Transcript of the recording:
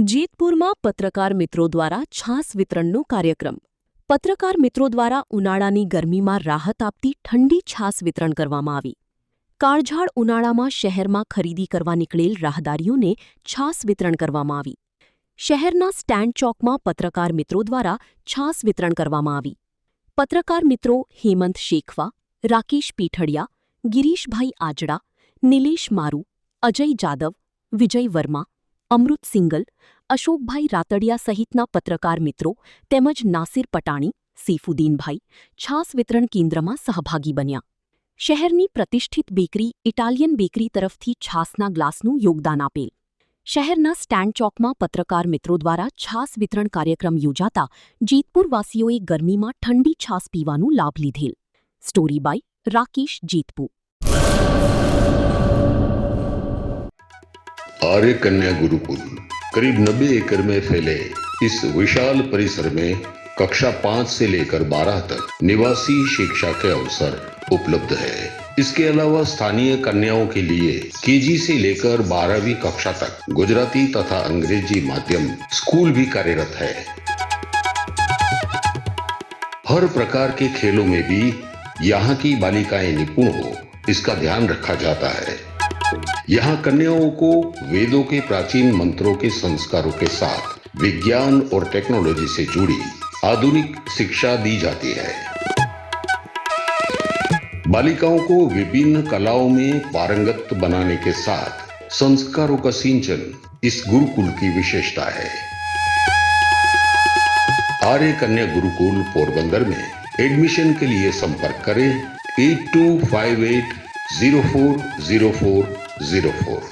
જેતપુરમાં પત્રકાર મિત્રો દ્વારા છાસ વિતરણનો કાર્યક્રમ. પત્રકાર મિત્રો દ્વારા ઉનાળાની ગરમીમાં રાહત આપતી ઠંડી છાસ વિતરણ કરવામાં આવી. કાળઝાળ ઉનાળામાં શહેરમાં ખરીદી કરવા નીકળેલ રાહદારીઓને છાસ વિતરણ કરવામાં આવી. શહેરના સ્ટેન્ડ ચોકમાં પત્રકાર મિત્રો દ્વારા છાસ વિતરણ કરવામાં આવી. પત્રકાર મિત્રો હેમંત શેખવા, રાકેશ પીઠડિયા, ગિરીશભાઈ આજડા, નિલેશ મારુ, અજય જાદવ, વિજય વર્મા, અમૃત સિંગલ, અશોકભાઈ રાતડિયા સહિતના પત્રકાર મિત્રો તેમજ નાસિર પટાણી, સૈફુદ્દીનભાઈ છાસ વિતરણ કેન્દ્રમાં સહભાગી બન્યા. શહેરની પ્રતિષ્ઠિત બેકરી ઇટાલિયન બેકરી તરફથી છાસના ગ્લાસનું યોગદાન આપેલ. શહેરના સ્ટેન્ડ ચોકમાં પત્રકાર મિત્રો દ્વારા છાસ વિતરણ કાર્યક્રમ યોજાતા જેતપુરવાસીઓએ ગરમીમાં ઠંડી છાસ પીવાનું લાભ લીધેલ. Story by Rakesh Jetpur. आर्य कन्या गुरुकुल करीब 90 एकड़ में फैले इस विशाल परिसर में कक्षा 5 से लेकर 12 तक निवासी शिक्षा के अवसर उपलब्ध है. इसके अलावा स्थानीय कन्याओं के लिए केजी से लेकर 12वीं कक्षा तक गुजराती तथा अंग्रेजी माध्यम स्कूल भी कार्यरत है. हर प्रकार के खेलों में भी यहाँ की बालिकाएं निपुण हो, इसका ध्यान रखा जाता है. यहाँ कन्याओं को वेदों के प्राचीन मंत्रों के संस्कारों के साथ विज्ञान और टेक्नोलॉजी से जुड़ी आधुनिक शिक्षा दी जाती है. बालिकाओं को विभिन्न कलाओं में पारंगत बनाने के साथ संस्कारों का सिंचन इस गुरुकुल की विशेषता है. आर्य कन्या गुरुकुल पोरबंदर में एडमिशन के लिए संपर्क करें 8258040404.